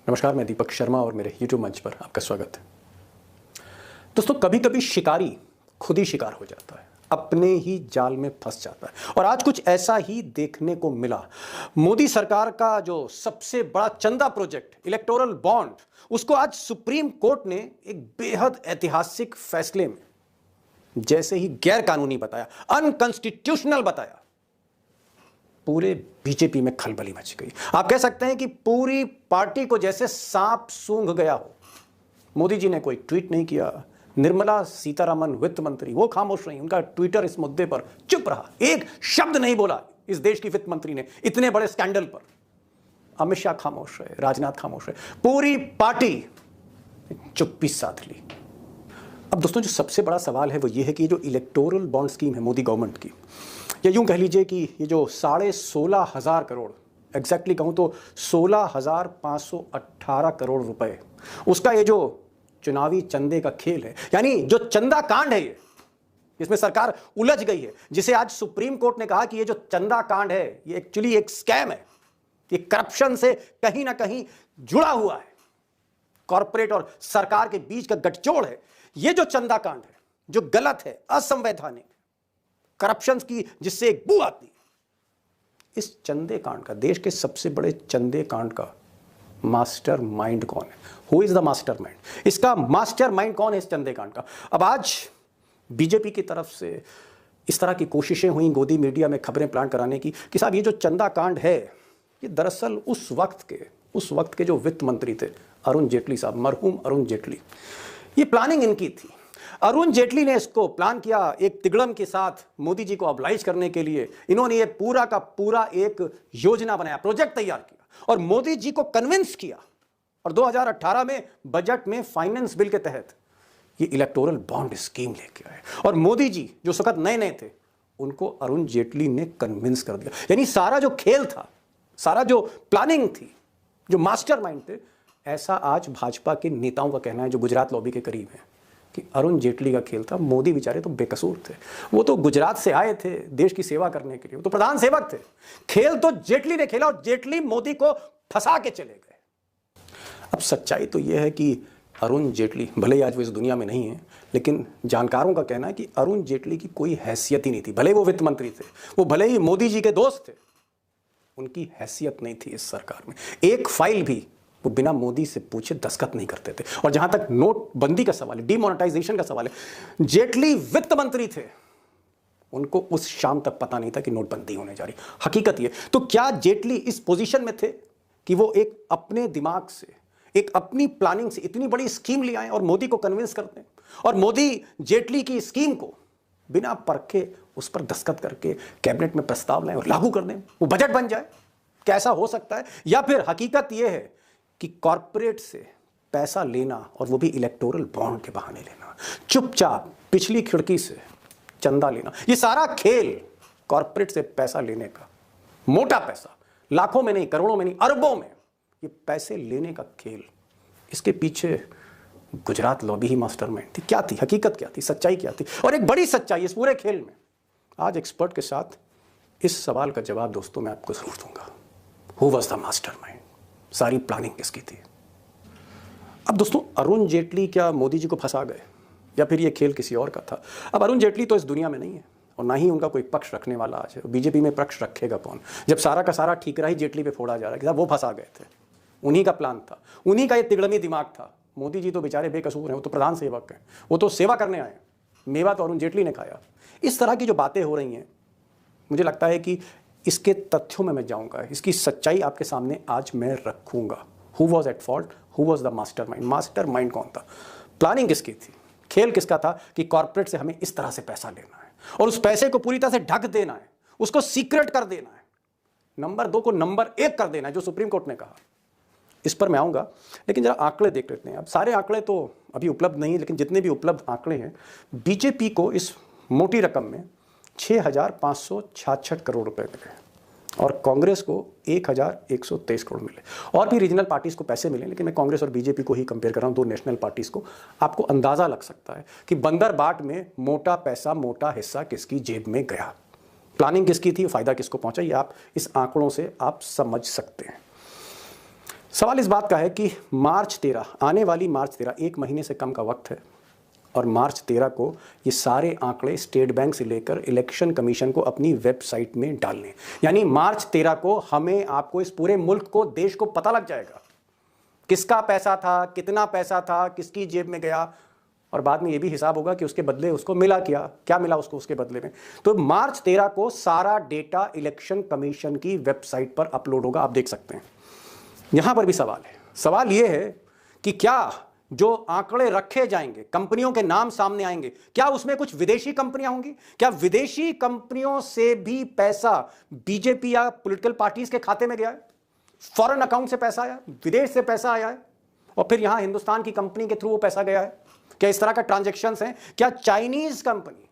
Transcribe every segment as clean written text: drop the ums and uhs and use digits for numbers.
नमस्कार, मैं दीपक शर्मा और मेरे YouTube मंच पर आपका स्वागत है। दोस्तों, कभी कभी शिकारी खुद ही शिकार हो जाता है, अपने ही जाल में फंस जाता है और आज कुछ ऐसा ही देखने को मिला। मोदी सरकार का जो सबसे बड़ा चंदा प्रोजेक्ट इलेक्टोरल बॉन्ड, उसको आज सुप्रीम कोर्ट ने एक बेहद ऐतिहासिक फैसले में जैसे ही गैर कानूनी बताया, अनकॉन्स्टिट्यूशनल बताया, पूरे बीजेपी में खलबली मच गई। आप कह सकते हैं कि पूरी पार्टी को जैसे सांप सूंघ गया हो। मोदी जी ने कोई ट्वीट नहीं किया, निर्मला सीतारमण वित्त मंत्री वो खामोश रही, उनका ट्विटर इस मुद्दे पर चुप रहा, एक शब्द नहीं बोला इस देश की वित्त मंत्री ने इतने बड़े स्कैंडल पर। अमित शाह खामोश रहे, राजनाथ खामोश रहे, पूरी पार्टी चुप्पी साध ली। अब दोस्तों, जो सबसे बड़ा सवाल है वो ये है कि जो इलेक्टोरल बॉन्ड स्कीम है मोदी गवर्नमेंट की, या यूं कह लीजिए कि ये जो 16,500 करोड़, एग्जैक्टली कहूं तो 16,518 करोड़ रुपए, उसका ये जो चुनावी चंदे का खेल है, यानी जो चंदा कांड है, ये इसमें सरकार उलझ गई है, जिसे आज सुप्रीम कोर्ट ने कहा कि ये जो चंदा कांड है ये एक्चुअली एक स्कैम है, ये करप्शन से कहीं ना कहीं जुड़ा हुआ है, कॉर्पोरेट और सरकार के बीच का गठजोड़ है। ये जो चंदा कांड है जो गलत है, असंवैधानिक, करप्शन की जिससे एक बू आती है, इस चंदे कांड का, देश के सबसे बड़े चंदे कांड का मास्टर माइंड कौन है? Who is the master mind? इसका मास्टर माइंड कौन है इस चंदे कांड का? अब आज बीजेपी की तरफ से इस तरह की कोशिशें हुई गोदी मीडिया में खबरें प्लांट कराने की कि साहब ये जो चंदा कांड है ये दरअसल उस वक्त के जो वित्त मंत्री थे अरुण जेटली साहब, मरहूम अरुण जेटली, ये प्लानिंग इनकी थी। अरुण जेटली ने इसको प्लान किया, एक तिगड़म के साथ मोदी जी को ऑब्लाइज करने के लिए इन्होंने ये पूरा का पूरा एक योजना बनाया, प्रोजेक्ट तैयार किया और मोदी जी को कन्विंस किया और 2018 में बजट में फाइनेंस बिल के तहत ये इलेक्टोरल बॉन्ड स्कीम लेके आए और मोदी जी जो सखत नए थे उनको अरुण जेटली ने कन्विंस कर दिया। यानी सारा जो खेल था, सारा जो प्लानिंग थी, जो मास्टरमाइंड थे, ऐसा आज भाजपा के नेताओं का कहना है जो गुजरात लॉबी के करीब है कि अरुण जेटली का खेल था। मोदी बेचारे तो बेकसूर थे, वो तो गुजरात से आए थे देश की सेवा करने के लिए, वो तो प्रधान सेवक थे। खेल तो जेटली ने खेला और जेटली मोदी को फंसा के चले गए। अब सच्चाई तो यह है कि अरुण जेटली भले ही आज वो इस दुनिया में नहीं है, लेकिन जानकारों का कहना है कि अरुण जेटली की कोई हैसियत ही नहीं थी। भले वो वित्त मंत्री थे, वो भले ही मोदी जी के दोस्त थे, उनकी हैसियत नहीं थी इस सरकार में। एक फाइल भी वो बिना मोदी से पूछे दस्तखत नहीं करते थे। और जहां तक नोटबंदी का सवाल है, डिमोनेटाइजेशन का सवाल है, जेटली वित्त मंत्री थे, उनको उस शाम तक पता नहीं था कि नोटबंदी होने जा रही। हकीकत ये, तो क्या जेटली इस पोजीशन में थे कि वो एक अपने दिमाग से, एक अपनी प्लानिंग से इतनी बड़ी स्कीम ले आए और मोदी को कन्विंस कर दें और मोदी जेटली की स्कीम को बिना परखे उस पर दस्तखत करके कैबिनेट में प्रस्ताव लाएं और लागू कर दें, वो बजट बन जाए? कैसा हो सकता है? या फिर हकीकत यह है कि कॉर्पोरेट से पैसा लेना और वो भी इलेक्टोरल बॉन्ड के बहाने लेना, चुपचाप पिछली खिड़की से चंदा लेना, ये सारा खेल कॉर्पोरेट से पैसा लेने का, मोटा पैसा, लाखों में नहीं, करोड़ों में नहीं, अरबों में ये पैसे लेने का खेल, इसके पीछे गुजरात लॉबी ही मास्टरमाइंड थी। क्या थी हकीकत, क्या थी सच्चाई, क्या थी? और एक बड़ी सच्चाई इस पूरे खेल में आज एक्सपर्ट के साथ इस सवाल का जवाब दोस्तों मैं आपको जरूर दूंगा। Who was the mastermind? सारी प्लानिंग किसकी थी? अब दोस्तों, अरुण जेटली क्या मोदी जी को फंसा गए या फिर ये खेल किसी और का था? अब अरुण जेटली तो इस दुनिया में नहीं है और ना ही उनका कोई पक्ष रखने वाला आज है। बीजेपी में पक्ष रखेगा कौन जब सारा का सारा ठीकरा ही जेटली पे फोड़ा जा रहा है कि साहब वो फंसा गए थे, उन्हीं का प्लान था, उन्हीं का ये तिगड़मी दिमाग था। मोदी जी तो बेचारे बेकसूर हैं, वो तो प्रधान सेवक हैं, वो तो सेवा करने आए, मेवा तो अरुण जेटली ने खाया। इस तरह की जो बातें हो रही हैं, मुझे लगता है कि इसके तथ्यों में मैं जाऊंगा, इसकी सच्चाई आपके सामने आज मैं रखूंगा। Who was at fault? Who was the mastermind? Mastermind कौन था? प्लानिंग किसकी थी? खेल किसका था कि कॉर्पोरेट से हमें इस तरह से पैसा लेना है और उस पैसे को पूरी तरह से ढक देना है, उसको सीक्रेट कर देना है, नंबर 2 को नंबर 1 कर देना है, जो सुप्रीम कोर्ट ने कहा। इस पर मैं आऊंगा, लेकिन जरा आंकड़े देख लेते हैं। अब सारे आंकड़े तो अभी उपलब्ध नहीं है, लेकिन जितने भी उपलब्ध आंकड़े हैं, बीजेपी को इस मोटी रकम में 6,566 करोड़ रुपए मिले और कांग्रेस को 1,123 करोड़ मिले। और भी रीजनल पार्टीज को पैसे मिले, लेकिन मैं कांग्रेस और बीजेपी को ही कंपेयर कर रहा हूं, दो नेशनल पार्टीज को। आपको अंदाजा लग सकता है कि बंदर बाट में मोटा पैसा, मोटा हिस्सा किसकी जेब में गया, प्लानिंग किसकी थी, फायदा किसको पहुंचा, ये आप इस आंकड़ों से आप समझ सकते हैं। सवाल इस बात का है कि मार्च 13, आने वाली मार्च 13, एक महीने से कम का वक्त है, और मार्च 13 को ये सारे आंकड़े स्टेट बैंक से लेकर इलेक्शन कमीशन को अपनी वेबसाइट में डालने, यानी मार्च 13 को हमें, आपको, इस पूरे मुल्क को, देश को पता लग जाएगा किसका पैसा था, कितना पैसा था, किसकी जेब में गया, और बाद में ये भी हिसाब होगा कि उसके बदले उसको मिला क्या मिला उसको उसके बदले में। तो मार्च 13 को सारा डेटा इलेक्शन कमीशन की वेबसाइट पर अपलोड होगा, आप देख सकते हैं। यहां पर भी सवाल है, सवाल यह है कि क्या जो आंकड़े रखे जाएंगे, कंपनियों के नाम सामने आएंगे, क्या उसमें कुछ विदेशी कंपनियां होंगी? क्या विदेशी कंपनियों से भी पैसा बीजेपी या पॉलिटिकल पार्टीज के खाते में गया है? फॉरेन अकाउंट से पैसा आया, विदेश से पैसा आया है, और फिर यहां हिंदुस्तान की कंपनी के थ्रू वो पैसा गया है? क्या इस तरह का ट्रांजैक्शंस हैं? क्या चाइनीज कंपनी,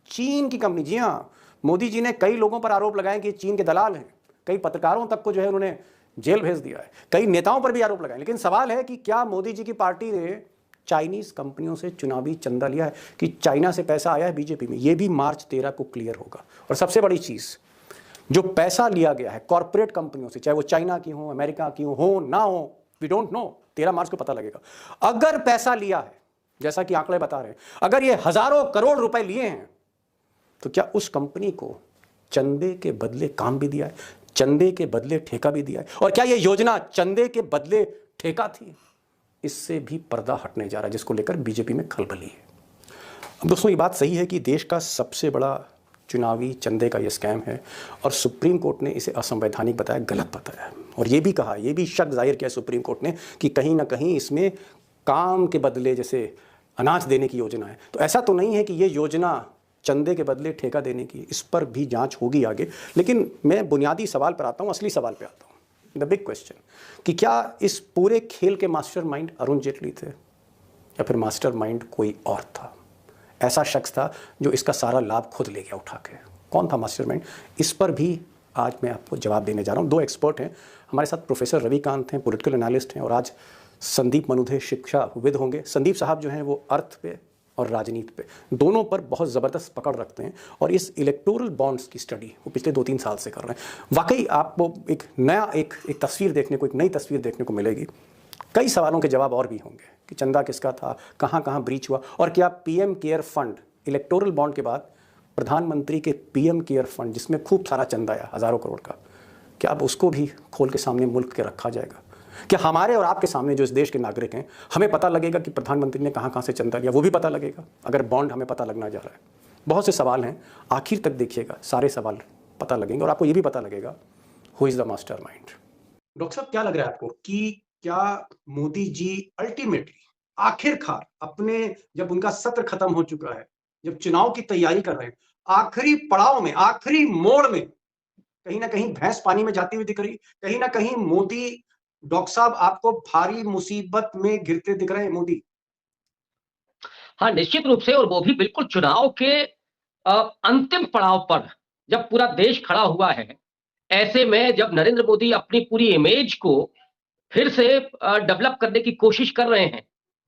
चीन की कंपनी, जी हां, मोदी जी ने कई लोगों पर आरोप लगाए कि चीन के दलाल हैं, कई पत्रकारों तक को जो है उन्होंने जेल भेज दिया है, कई नेताओं पर भी आरोप लगाए। लेकिन सवाल है कि क्या मोदी जी की पार्टी ने चाइनीज कंपनियों से चुनावी चंदा लिया है, कि चाइना से पैसा आया है बीजेपी में? यह भी मार्च 13 को क्लियर होगा। और सबसे बड़ी चीज, जो पैसा लिया गया है कॉर्पोरेट कंपनियों से, चाहे वो चाइना की हो, अमेरिका की हो ना हो, वी डोंट नो, 13 मार्च को पता लगेगा। अगर पैसा लिया है, जैसा कि आंकड़े बता रहे हैं, अगर ये हजारों करोड़ रुपए लिए हैं, तो क्या उस कंपनी को चंदे के बदले काम भी दिया है, चंदे के बदले ठेका भी दिया है? और क्या यह योजना चंदे के बदले ठेका थी? इससे भी पर्दा हटने जा रहा है, जिसको लेकर बीजेपी में खलबली है। अब दोस्तों, ये बात सही है कि देश का सबसे बड़ा चुनावी चंदे का यह स्कैम है, और सुप्रीम कोर्ट ने इसे असंवैधानिक बताया, गलत बताया, और यह भी कहा, यह भी शक जाहिर किया सुप्रीम कोर्ट ने कि कहीं ना कहीं इसमें काम के बदले जैसे अनाज देने की योजना है। तो ऐसा तो नहीं है कि यह योजना चंदे के बदले ठेका देने की, इस पर भी जांच होगी आगे। लेकिन मैं बुनियादी सवाल पर आता हूं, असली सवाल पर आता हूं, द बिग क्वेश्चन, कि क्या इस पूरे खेल के मास्टरमाइंड अरुण जेटली थे, या फिर मास्टरमाइंड कोई और था? ऐसा शख्स था जो इसका सारा लाभ खुद ले गया उठा के। कौन था मास्टरमाइंड? इस पर भी आज मैं आपको जवाब देने जा रहा हूं। दो एक्सपर्ट हैं हमारे साथ, प्रोफेसर रविकांत हैं, पॉलिटिकल एनालिस्ट हैं, और आज संदीप मनुधे शिक्षाविद होंगे। संदीप साहब जो हैं वो अर्थ पे और राजनीति पे दोनों पर बहुत ज़बरदस्त पकड़ रखते हैं, और इस इलेक्टोरल बॉन्ड्स की स्टडी वो पिछले 2-3 साल से कर रहे हैं। वाकई आपको एक नया एक तस्वीर देखने को, एक नई तस्वीर देखने को मिलेगी। कई सवालों के जवाब और भी होंगे कि चंदा किसका था, कहाँ कहाँ ब्रीच हुआ, और क्या PM care fund, electoral bond के बाद प्रधानमंत्री के पीएम केयर फंड, जिसमें खूब सारा चंदा आया हज़ारों करोड़ का, क्या अब उसको भी खोल के सामने मुल्क के रखा जाएगा? क्या हमारे और आपके सामने, जो इस देश के नागरिक हैं, हमें पता लगेगा कि प्रधानमंत्री ने कहाँ कहाँ से चंदा लिया? वो भी पता लगेगा अगर बॉन्ड हमें पता लगना जा रहा है। बहुत से सवाल हैं, आखिर तक देखिएगा, सारे सवाल पता लगेंगे, और आपको ये भी पता लगेगा who is the mastermind. Doctor साहब, क्या लग रहा है आपको कि क्या मोदी जी अल्टीमेटली, आखिरकार, अपने, जब उनका सत्र खत्म हो चुका है, जब चुनाव की तैयारी कर रहे हैं, आखिरी पड़ाव में, आखिरी मोड़ में, कहीं ना कहीं भैंस पानी में जाती हुई दिख रही, कहीं ना कहीं मोदी, डॉक्टर साहब, आपको भारी मुसीबत में गिरते दिख रहे हैं मोदी? हाँ, निश्चित रूप से, और वो भी बिल्कुल चुनाव के अंतिम पड़ाव पर, जब पूरा देश खड़ा हुआ है। ऐसे में जब नरेंद्र मोदी अपनी पूरी इमेज को फिर से डेवलप करने की कोशिश कर रहे हैं,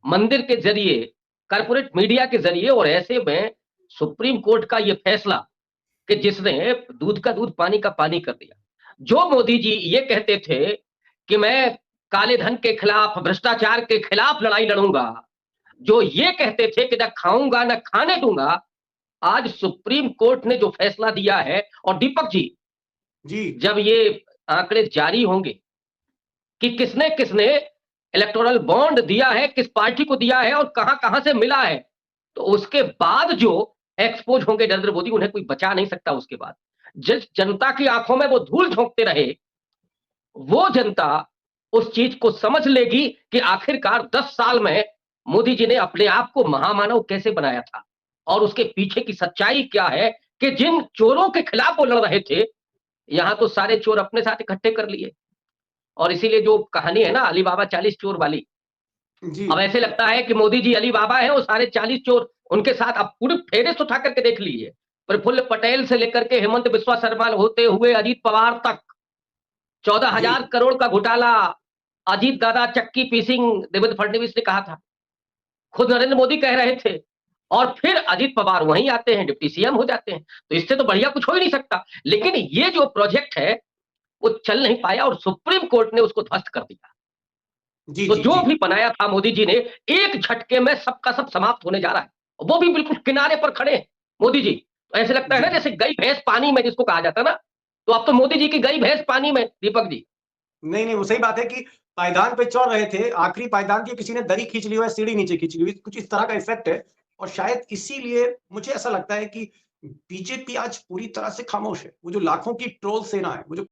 मंदिर के ज़रिए, कॉर्पोरेट मीडिया के ज़रिए, और ऐसे में सुप्रीम कोर्ट का ये फैसला कि जिसने दूध का दूध, पानी का पानी कर दिया। जो मोदी जी ये कहते थे कि मैं काले धन के खिलाफ, भ्रष्टाचार के खिलाफ लड़ाई लड़ूंगा, जो ये कहते थे कि न खाऊंगा न खाने दूंगा, आज सुप्रीम कोर्ट ने जो फैसला दिया है, और दीपक जी, जब ये आंकड़े जारी होंगे कि किसने किसने इलेक्टोरल बॉन्ड दिया है, किस पार्टी को दिया है, और कहां कहां से मिला है, तो उसके बाद जो एक्सपोज होंगे नरेंद्र मोदी, उन्हें कोई बचा नहीं सकता। उसके बाद जिस जनता की आंखों में वो धूल झोंकते रहे, वो जनता उस चीज को समझ लेगी कि आखिरकार 10 साल में मोदी जी ने अपने आप को महामानव कैसे बनाया था, और उसके पीछे की सच्चाई क्या है, कि जिन चोरों के खिलाफ वो लड़ रहे थे, यहां तो सारे चोर अपने साथ इकट्ठे कर लिए। और इसीलिए जो कहानी है ना, अली बाबा 40 चोर वाली, जी, अब ऐसे लगता है कि मोदी जी अली बाबा है, वो सारे 40 चोर उनके साथ। अब पूरी फेहरिस्त उठा करके देख लीजिए, प्रफुल्ल पटेल से लेकर के हेमंत बिस्वा शर्मा होते हुए अजीत पवार तक, 14,000 जी, करोड़ का घोटाला। अजीत दादा चक्की पीसिंग, देवेंद्र फडणवीस ने कहा था, खुद नरेंद्र मोदी कह रहे थे, और फिर अजीत पवार वहीं आते हैं, डिप्टी सीएम हो जाते हैं। तो इससे तो बढ़िया कुछ हो ही नहीं सकता। लेकिन ये जो प्रोजेक्ट है, वो चल नहीं पाया, और सुप्रीम कोर्ट ने उसको ध्वस्त कर दिया। जी तो जी जो जी। भी बनाया था मोदी जी ने, एक झटके में सबका सब समाप्त होने जा रहा है। वो भी बिल्कुल किनारे पर खड़े हैं मोदी जी। तो ऐसे लगता है जी ना जैसे गई भैंस पानी में जिसको कहा जाता है ना, तो अब तो मोदी जी की गई भैंस पानी में, दीपक जी। नहीं नहीं, वो सही बात है कि पायदान पे चढ़ रहे थे, आखिरी पायदान की किसी ने दरी खींच ली हो या सीढ़ी नीचे खींच ली हुई, कुछ इस तरह का इफेक्ट है। और शायद इसीलिए मुझे ऐसा लगता है कि बीजेपी आज पूरी तरह से खामोश है। वो जो लाखों की ट्रोल सेना है, वो जो